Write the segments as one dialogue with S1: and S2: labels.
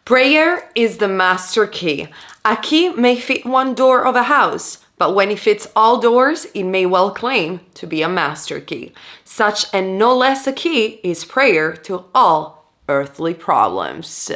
S1: Prayer is the master key. A key may fit one door of a house, but when it fits all doors, it may well claim to be a master key. Such and no less a key is prayer to all earthly problems.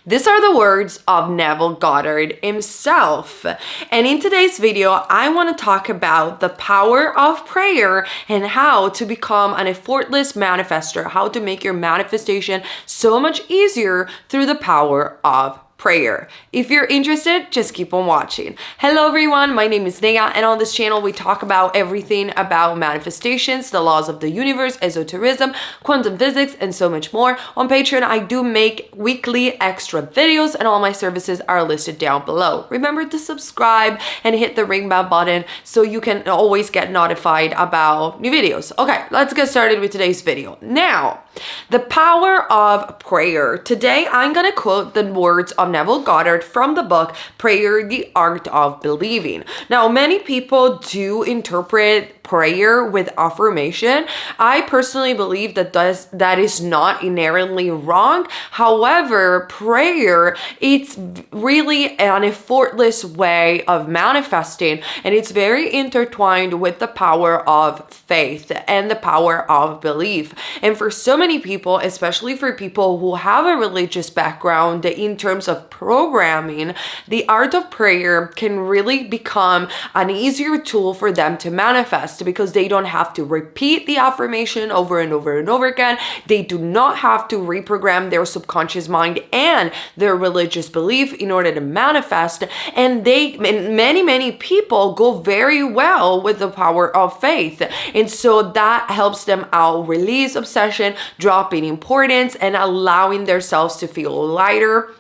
S1: These are the words of Neville Goddard himself. And in today's video, I want to talk about the power of prayer and how to become an effortless manifester, how to make your manifestation so much easier through the power of prayer. If you're interested, just keep on watching. Hello everyone, my name is Nea, and on this channel we talk about everything about manifestations, the laws of the universe, esotericism, quantum physics, and so much more. On Patreon, I do make weekly extra videos, and all my services are listed down below. Remember to subscribe and hit the ring bell button so you can always get notified about new videos. Okay, let's get started with today's video. Now, the power of prayer. Today, I'm gonna quote the words of Neville Goddard from the book Prayer, the Art of Believing. Now, many people do interpret prayer with affirmation. I personally believe that that is not inherently wrong. However, prayer, it's really an effortless way of manifesting, and it's very intertwined with the power of faith and the power of belief. And for so many people, especially for people who have a religious background in terms of programming, the art of prayer can really become an easier tool for them to manifest, because they don't have to repeat the affirmation over and over and over again. They do not have to reprogram their subconscious mind and their religious belief in order to manifest. And many people go very well with the power of faith. And so that helps them out release obsession, drop in importance, and allowing themselves to feel lighter,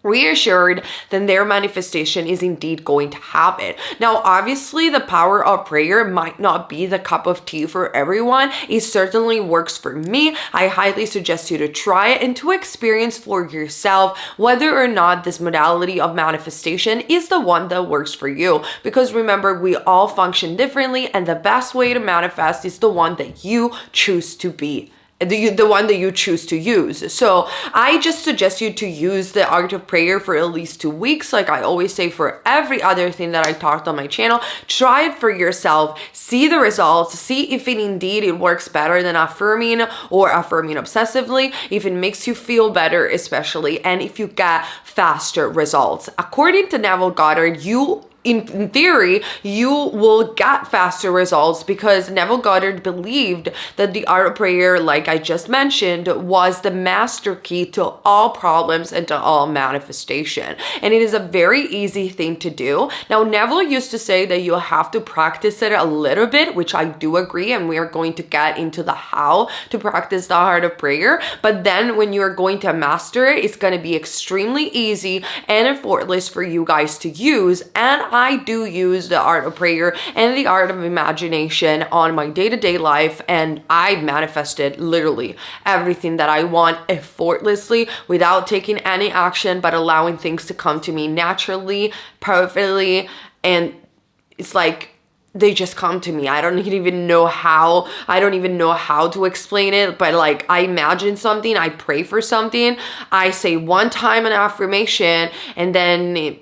S1: reassured that their manifestation is indeed going to happen. Now, obviously, the power of prayer might not be the cup of tea for everyone. It certainly works for me. I highly suggest you to try it and to experience for yourself whether or not this modality of manifestation is the one that works for you. Because remember, we all function differently, and the best way to manifest is the one that you choose to be. The one that you choose to use. So I just suggest you to use the art of prayer for at least 2 weeks. Like I always say for every other thing that I talked on my channel, try it for yourself, see the results, see if it indeed it works better than affirming or affirming obsessively, if it makes you feel better especially, and if you get faster results. According to Neville Goddard, in theory, you will get faster results, because Neville Goddard believed that the art of prayer, like I just mentioned, was the master key to all problems and to all manifestation. And it is a very easy thing to do. Now, Neville used to say that you have to practice it a little bit, which I do agree, and we are going to get into the how to practice the art of prayer. But then when you're going to master it, it's going to be extremely easy and effortless for you guys to use. And I do use the art of prayer and the art of imagination on my day-to-day life, and I manifested literally everything that I want effortlessly without taking any action, but allowing things to come to me naturally, perfectly, and it's like they just come to me. I don't even know how. I don't even know how to explain it, but like I imagine something, I pray for something, I say one time an affirmation, and then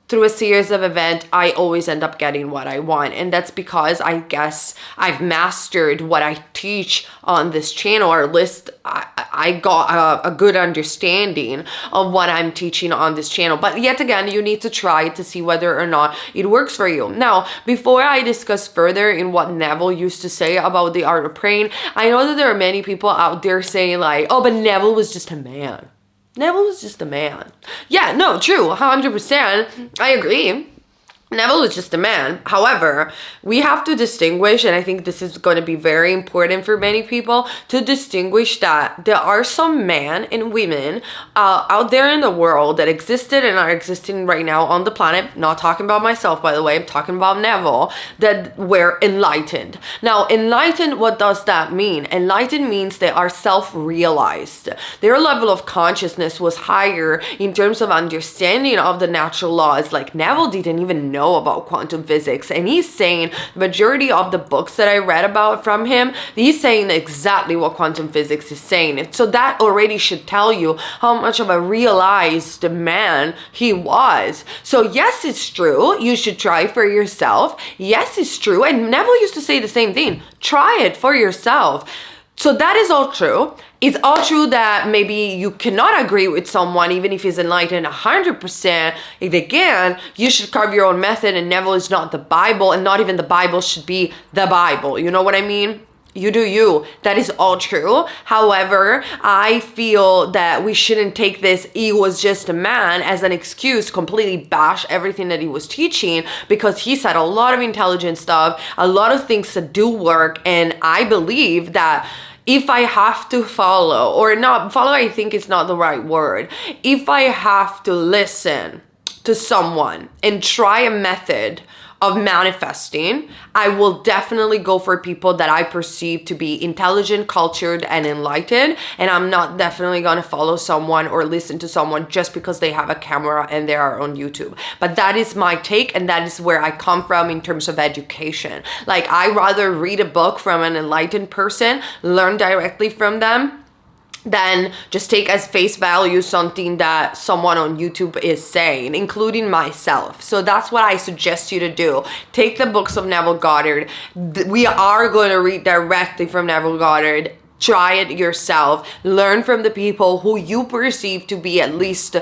S1: through a series of events, I always end up getting what I want. And that's because I guess I've mastered what I teach on this channel, or at least I got a good understanding of what I'm teaching on this channel. But yet again, you need to try to see whether or not it works for you. Now, before I discuss further in what Neville used to say about the art of praying, I know that there are many people out there saying like, oh, but Neville was just a man. Neville was just a man. Yeah, no, true, 100%. I agree. Neville is just a man. However, we have to distinguish, and I think this is going to be very important for many people, to distinguish that there are some men and women out there in the world that existed and are existing right now on the planet. Not talking about myself, by the way. I'm talking about Neville, that were enlightened. Now, enlightened, what does that mean? Enlightened means they are self-realized. Their level of consciousness was higher in terms of understanding of the natural laws. Like Neville didn't even know know about quantum physics. And he's saying the majority of the books that I read about from him, he's saying exactly what quantum physics is saying. So that already should tell you how much of a realized man he was. So yes, it's true. You should try for yourself. Yes, it's true. And Neville used to say the same thing. Try it for yourself. So that is all true. It's all true that maybe you cannot agree with someone even if he's enlightened 100%. Again, you should carve your own method, and Neville is not the Bible, and not even the Bible should be the Bible. You know what I mean? You do you. That is all true. However, I feel that we shouldn't take this "he was just a man" as an excuse, completely bash everything that he was teaching, because he said a lot of intelligent stuff, a lot of things that do work. And I believe that if I have to follow, or not follow, I think it's not the right word. If I have to listen to someone and try a method of manifesting, I will definitely go for people that I perceive to be intelligent, cultured, and enlightened. And I'm not definitely gonna follow someone or listen to someone just because they have a camera and they are on YouTube. But that is my take, and that is where I come from in terms of education. Like, I rather read a book from an enlightened person, learn directly from them, than just take as face value something that someone on YouTube is saying, including myself. So that's what I suggest you to do. Take the books of Neville Goddard. We are going to read directly from Neville Goddard. Try it yourself. Learn from the people who you perceive to be at least,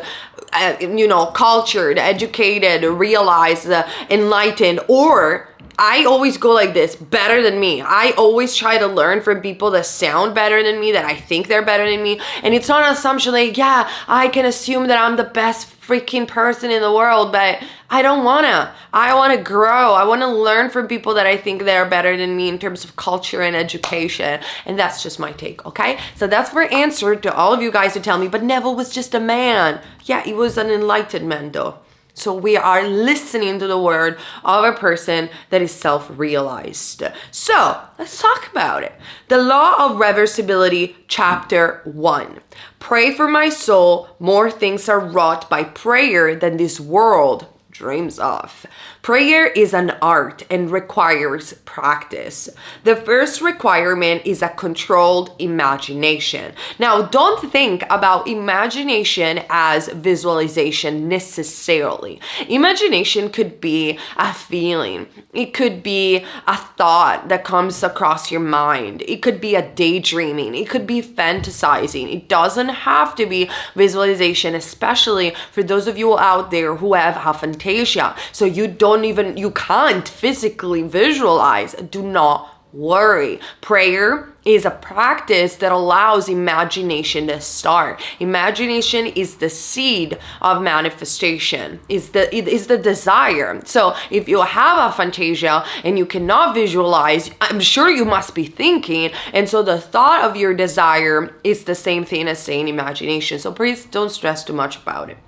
S1: cultured, educated, realized, enlightened, or I always go like this, better than me. I always try to learn from people that sound better than me, that I think they're better than me. And it's not an assumption like, yeah, I can assume that I'm the best freaking person in the world, but I don't wanna. I wanna grow. I wanna learn from people that I think they're better than me in terms of culture and education. And that's just my take, okay? So that's for answer to all of you guys who tell me, but Neville was just a man. Yeah, he was an enlightened man though. So we are listening to the word of a person that is self-realized. So let's talk about it. The Law of Reversibility, Chapter 1. Pray for my soul. More things are wrought by prayer than this world dreams of. Prayer is an art and requires practice. The first requirement is a controlled imagination. Now, don't think about imagination as visualization necessarily. Imagination could be a feeling. It could be a thought that comes across your mind. It could be a daydreaming. It could be fantasizing. It doesn't have to be visualization, especially for those of you out there who have aphantasia. So you can't physically visualize. Do not worry. Prayer is a practice that allows imagination to start. Imagination is the seed of manifestation. It is the desire. So if you have aphantasia and you cannot visualize, I'm sure you must be thinking. And so the thought of your desire is the same thing as saying imagination. So please don't stress too much about it.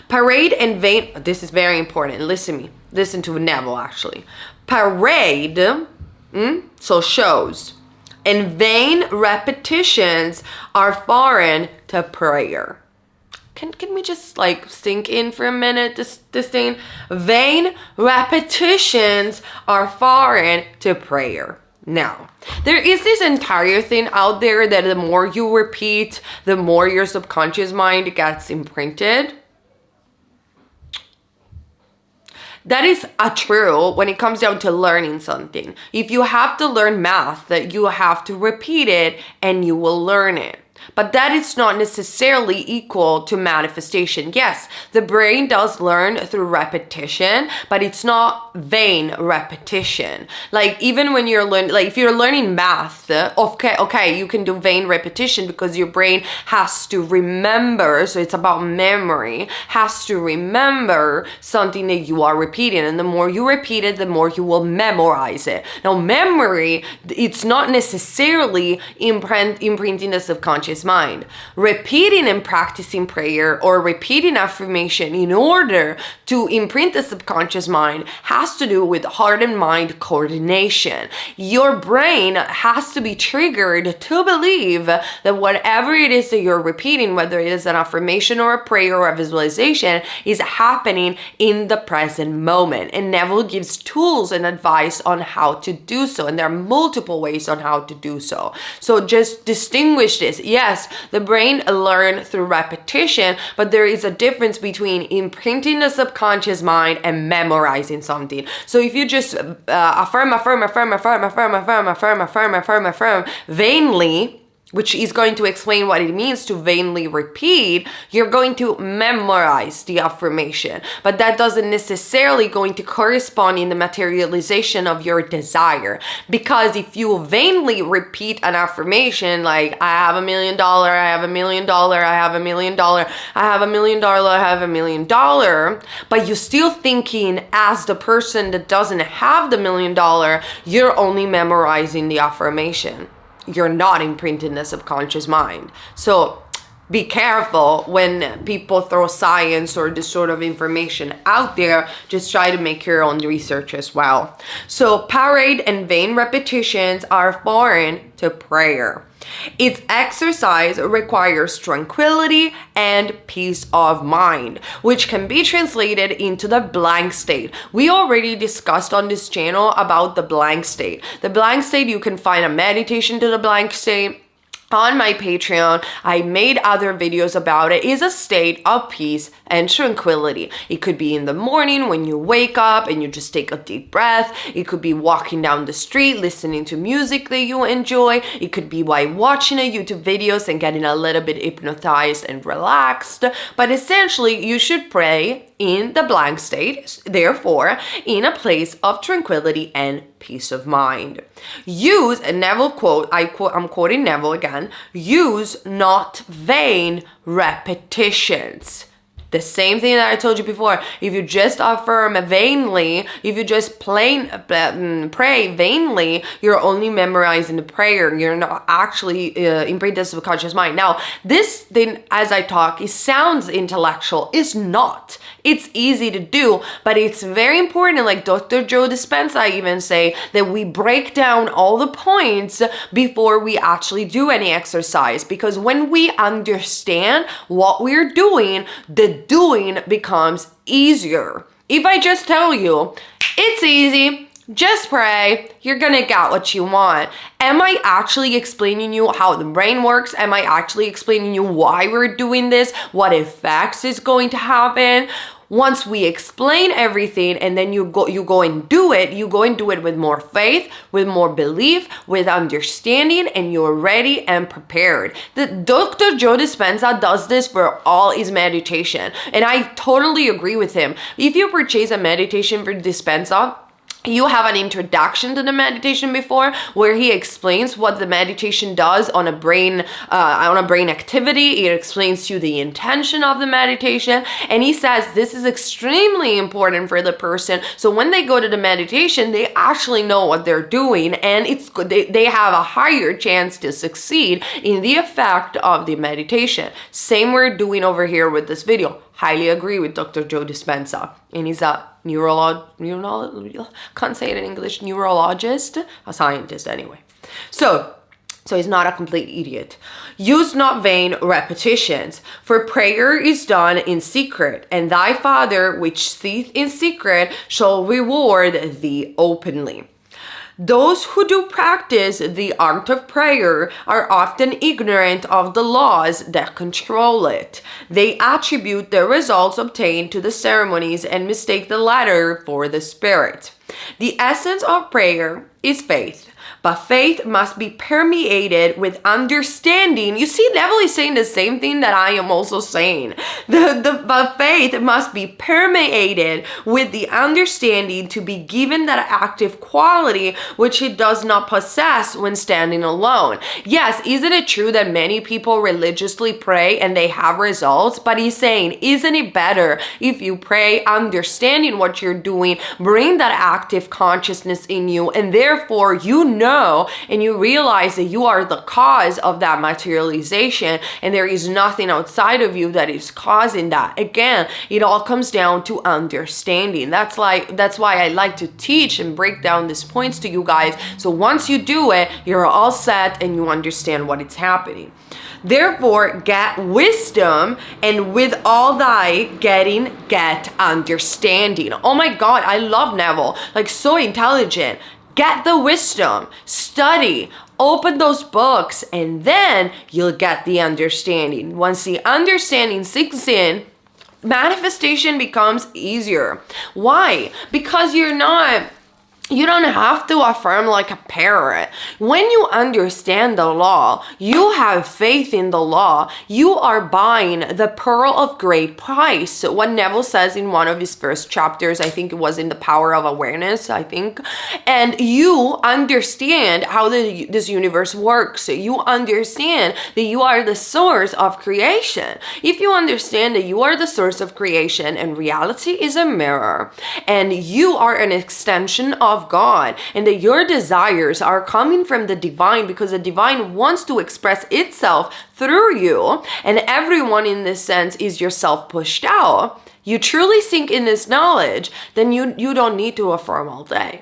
S1: Parade and vain. This is very important. Listen to Neville actually. Parade, so shows, and vain repetitions are foreign to prayer. Can we just like sink in for a minute this thing? Vain repetitions are foreign to prayer. Now, there is this entire thing out there that the more you repeat, the more your subconscious mind gets imprinted. That is true when it comes down to learning something. If you have to learn math, that you have to repeat it and you will learn it. But that is not necessarily equal to manifestation. Yes, the brain does learn through repetition, but it's not vain repetition. Like even when you're learning, like if you're learning math, okay, you can do vain repetition because your brain has to remember. So it's about memory, has to remember something that you are repeating. And the more you repeat it, the more you will memorize it. Now, memory, it's not necessarily imprinting the subconscious subconscious mind. Repeating and practicing prayer or repeating affirmation in order to imprint the subconscious mind has to do with heart and mind coordination. Your brain has to be triggered to believe that whatever it is that you're repeating, whether it is an affirmation or a prayer or a visualization, is happening in the present moment. And Neville gives tools and advice on how to do so. And there are multiple ways on how to do so. So just distinguish this. Yes, the brain learns through repetition, but there is a difference between imprinting the subconscious mind and memorizing something. So if you just affirm vainly, which is going to explain what it means to vainly repeat, you're going to memorize the affirmation. But that doesn't necessarily going to correspond in the materialization of your desire. Because if you vainly repeat an affirmation like, I have $1 million, I have $1 million, I have $1 million, I have $1 million, I have $1 million, but you're still thinking as the person that doesn't have the $1 million, you're only memorizing the affirmation. You're not imprinting the subconscious mind. So be careful when people throw science or this sort of information out there. Just try to make your own research as well. So parade and vain repetitions are foreign to prayer. Its exercise requires tranquility and peace of mind, which can be translated into the blank state. We already discussed on this channel about the blank state. The blank state, you can find a meditation to the blank state on my Patreon. I made other videos about it. Is a state of peace and tranquility. It could be in the morning when you wake up and you just take a deep breath. It could be walking down the street, listening to music that you enjoy. It could be while watching a YouTube videos and getting a little bit hypnotized and relaxed. But essentially, you should pray in the blank state, therefore, in a place of tranquility and peace of mind. Use, a Neville quote, I'm quoting Neville again, use not vain repetitions. The same thing that I told you before. If you just affirm vainly, if you just pray vainly, you're only memorizing the prayer. You're not actually imprinting the subconscious mind. Now, this thing, as I talk, it sounds intellectual. It's not. It's easy to do, but it's very important. Like Dr. Joe Dispenza even say that we break down all the points before we actually do any exercise. Because when we understand what we're doing, the doing becomes easier. If I just tell you, it's easy, just pray, you're gonna get what you want. Am I actually explaining you how the brain works? Am I actually explaining you why we're doing this? What effects is going to happen? Once we explain everything and then you go and do it, you go and do it with more faith, with more belief, with understanding, and you're ready and prepared. The Dr. Joe Dispenza does this for all his meditation, and I totally agree with him. If you purchase a meditation for Dispenza, you have an introduction to the meditation before where he explains what the meditation does on a brain activity. It explains to you the intention of the meditation, and he says this is extremely important for the person. So when they go to the meditation, they actually know what they're doing, and it's good. They have a higher chance to succeed in the effect of the meditation. Same we're doing over here with this video. Highly agree with Dr. Joe Dispenza, and he's a can't say it in English, neurologist, a scientist anyway. So he's not a complete idiot. Use not vain repetitions, for prayer is done in secret, and thy Father which seeth in secret shall reward thee openly. Those who do practice the art of prayer are often ignorant of the laws that control it. They attribute the results obtained to the ceremonies and mistake the latter for the spirit. The essence of prayer is faith, but faith must be permeated with understanding. You see, Neville is saying the same thing that I am also saying. But faith must be permeated with the understanding to be given that active quality which it does not possess when standing alone. Yes, isn't it true that many people religiously pray and they have results? But he's saying, isn't it better if you pray understanding what you're doing, bring that active consciousness in you, and therefore you know know and you realize that you are the cause of that materialization and there is nothing outside of you that is causing that. Again, it all comes down to understanding. That's why I like to teach and break down these points to you guys. So once you do it, you're all set and you understand what is happening. Therefore, get wisdom, and with all thy getting, get understanding. Oh my God, I love Neville. Like, so intelligent. Get the wisdom, study, open those books, and then you'll get the understanding. Once the understanding sinks in, manifestation becomes easier. Why? Because you don't have to affirm like a parrot. When you understand the law, you have faith in the law, you are buying the pearl of great price. What Neville says in one of his first chapters, I think it was in The Power of Awareness, and you understand how this universe works. You understand that you are the source of creation. If you understand that you are the source of creation and reality is a mirror, and you are an extension of God, and that your desires are coming from the divine because the divine wants to express itself through you, and everyone in this sense is yourself pushed out, you truly sink in this knowledge, then you don't need to affirm all day.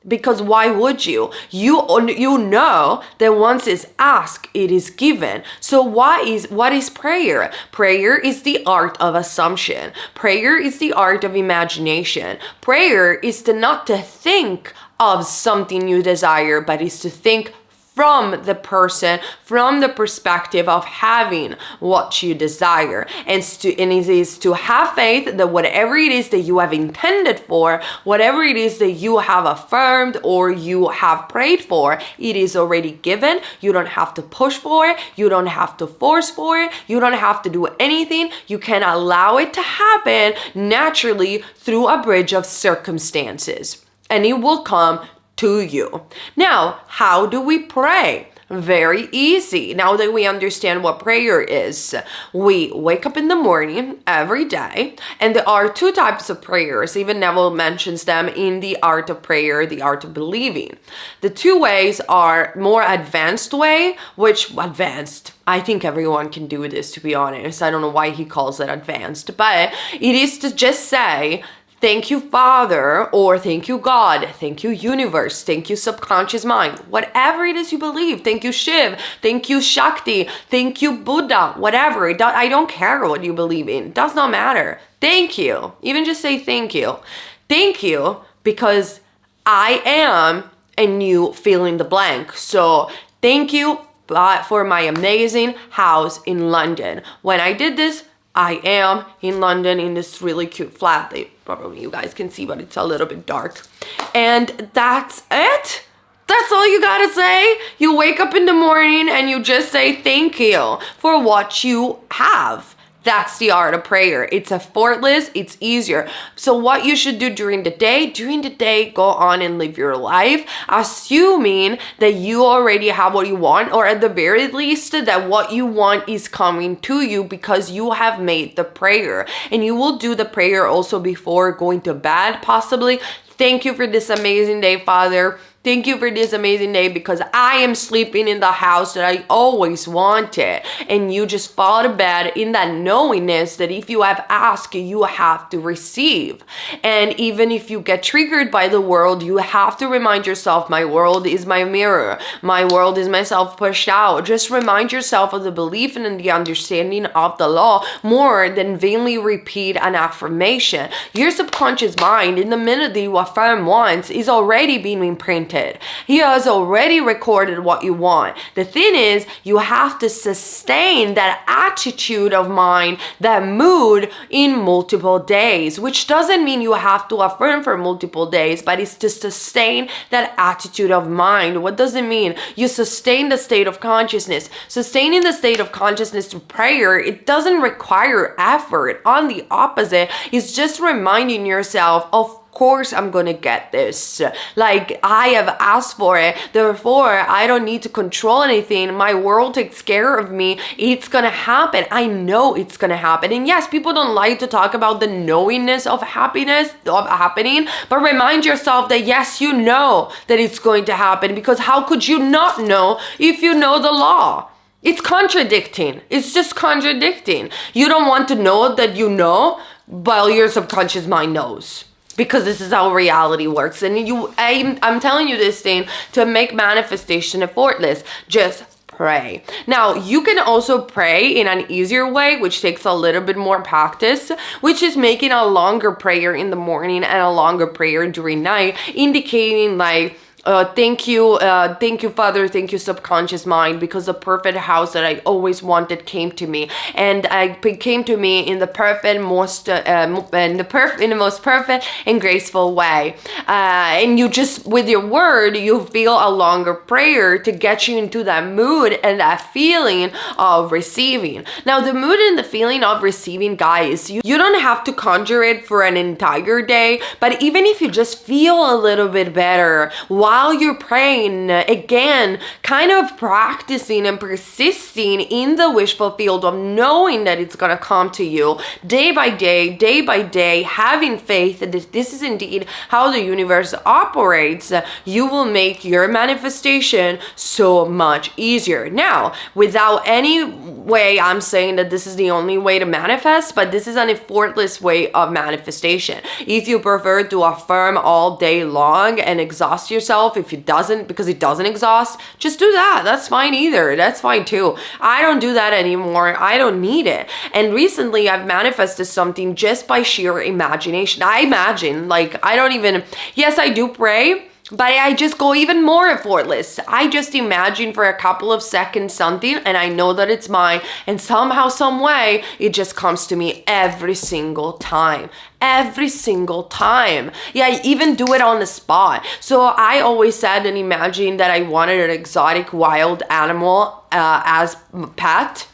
S1: Because why would you? You know that once it's asked, it is given. So what is prayer? Prayer is the art of assumption. Prayer is the art of imagination. Prayer is not to think of something you desire, but is to think from the person, from the perspective of having what you desire. And it is to have faith that whatever it is that you have intended for, whatever it is that you have affirmed or you have prayed for, it is already given. You don't have to push for it. You don't have to force for it. You don't have to do anything. You can allow it to happen naturally through a bridge of circumstances, and it will come to you. Now, how do we pray? Very easy. Now that we understand what prayer is, we wake up in the morning every day, and there are two types of prayers. Even Neville mentions them in The Art of Prayer, The Art of Believing. The two ways are more advanced way, I think everyone can do this, to be honest. I don't know why he calls it advanced, but it is to just say, thank you, Father, or thank you, God, thank you, universe, thank you, subconscious mind, whatever it is you believe. Thank you, Shiv, thank you, Shakti, thank you, Buddha, whatever. I don't care what you believe in. It does not matter. Thank you. Even just say thank you. Thank you because I am, and you fill in the blank. So thank you for my amazing house in London. When I did this, I am in London in this really cute flat. Probably you guys can see, but it's a little bit dark. And that's it. That's all you gotta say. You wake up in the morning and you just say thank you for what you have. That's the art of prayer. It's effortless, it's easier. So what you should do during the day, go on and live your life, assuming that you already have what you want, or at the very least that what you want is coming to you because you have made the prayer. And you will do the prayer also before going to bed, possibly. Thank you for this amazing day, Father. Thank you for this amazing day because I am sleeping in the house that I always wanted. And you just fall to bed in that knowingness that if you have asked, you have to receive. And even if you get triggered by the world, you have to remind yourself, my world is my mirror. My world is myself pushed out. Just remind yourself of the belief and the understanding of the law more than vainly repeat an affirmation. Your subconscious mind, in the minute that you affirm once, is already being imprinted. He has already recorded what you want. The thing is, you have to sustain that attitude of mind, that mood in multiple days, which doesn't mean you have to affirm for multiple days, but it's to sustain that attitude of mind. What does it mean? You sustain the state of consciousness. Sustaining the state of consciousness through prayer, it doesn't require effort. On the opposite, it's just reminding yourself, of course I'm gonna get this. Like, I have asked for it, therefore I don't need to control anything. My world takes care of me. It's gonna happen. I know it's gonna happen. And yes, people don't like to talk about the knowingness of happiness, of happening, but remind yourself that yes, you know that it's going to happen, because how could you not know if you know the law? It's contradicting. It's just contradicting. You don't want to know that you know, while your subconscious mind knows. Because this is how reality works. And I'm telling you this thing to make manifestation effortless. Just pray. Now, you can also pray in an easier way, which takes a little bit more practice, which is making a longer prayer in the morning and a longer prayer during night, indicating like, thank you, Father, thank you, subconscious mind, because the perfect house that I always wanted came to me, and it came to me in the perfect, most, in the most perfect and graceful way. And you just, with your word, you feel a longer prayer to get you into that mood and that feeling of receiving. Now, the mood and the feeling of receiving, guys, you don't have to conjure it for an entire day, but even if you just feel a little bit better while you're praying, again, kind of practicing and persisting in the wishful field of knowing that it's gonna come to you day by day, having faith that this is indeed how the universe operates, you will make your manifestation so much easier. Now, without any way I'm saying that this is the only way to manifest, but this is an effortless way of manifestation. If you prefer to affirm all day long and exhaust yourself, if it doesn't, because it doesn't exhaust, just do that. That's fine either. That's fine too. I don't do that anymore. I don't need it. And recently I've manifested something just by sheer imagination. I imagine, like, I don't even, yes, I do pray, but I just go even more effortless. I just imagine for a couple of seconds something, and I know that it's mine, and somehow, some way, it just comes to me every single time. Every single time. Yeah, I even do it on the spot. So I always said and imagined that I wanted an exotic wild animal as a pet.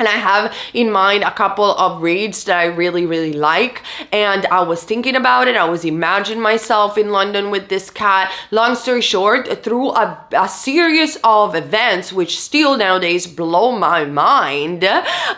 S1: And I have in mind a couple of breeds that I really, really like. And I was thinking about it. I was imagining myself in London with this cat. Long story short, through a series of events, which still nowadays blow my mind,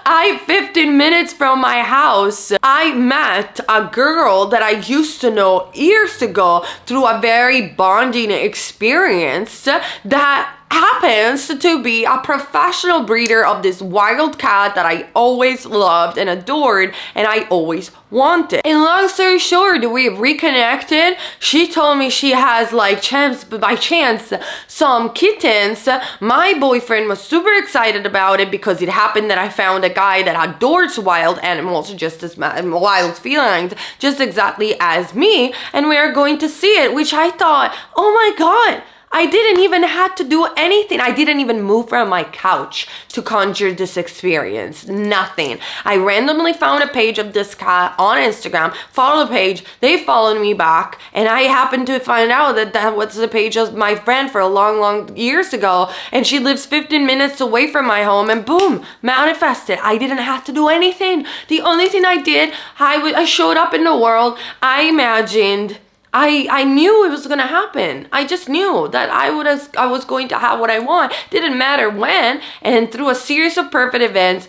S1: 15 minutes from my house, I met a girl that I used to know years ago through a very bonding experience that happens to be a professional breeder of this wild cat that I always loved and adored, and I always wanted. And long story short, we reconnected. She told me she has, like, by chance some kittens. My boyfriend was super excited about it because it happened that I found a guy that adores wild animals, just as wild felines, just exactly as me, and we are going to see it, which I thought, oh my God, I didn't even have to do anything. I didn't even move from my couch to conjure this experience. Nothing. I randomly found a page of this cat on Instagram, followed the page, they followed me back, and I happened to find out that that was the page of my friend for a long years ago, and she lives 15 minutes away from my home, and boom, manifested. I didn't have to do anything. The only thing I did, I showed up in the world, I imagined, I knew it was gonna happen. I just knew that I was going to have what I want. Didn't matter when, and through a series of perfect events,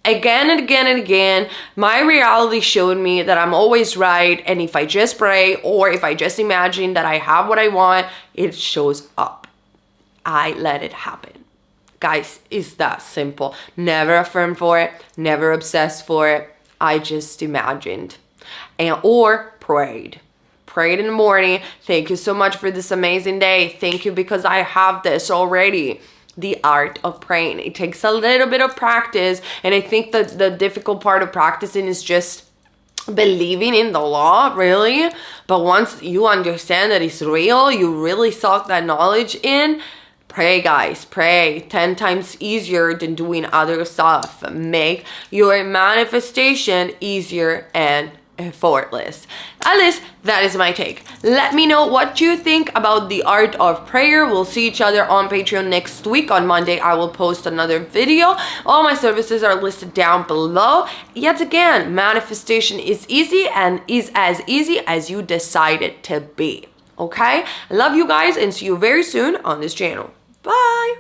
S1: again and again and again, my reality showed me that I'm always right, and if I just pray or if I just imagine that I have what I want, it shows up. I let it happen. Guys, it's that simple. Never affirmed for it, never obsessed for it. I just imagined or prayed. Prayed in the morning. Thank you so much for this amazing day. Thank you because I have this already. The art of praying. It takes a little bit of practice, and I think that the difficult part of practicing is just believing in the law, really. But once you understand that it's real, you really suck that knowledge in. Pray, guys, pray. 10 times easier than doing other stuff. Make your manifestation easier and effortless. At least that is my take. Let me know what you think about the art of prayer. We'll see each other on Patreon next week. On Monday, I will post another video. All my services are listed down below. Yet again, manifestation is easy and is as easy as you decide it to be. Okay? I love you guys and see you very soon on this channel. Bye!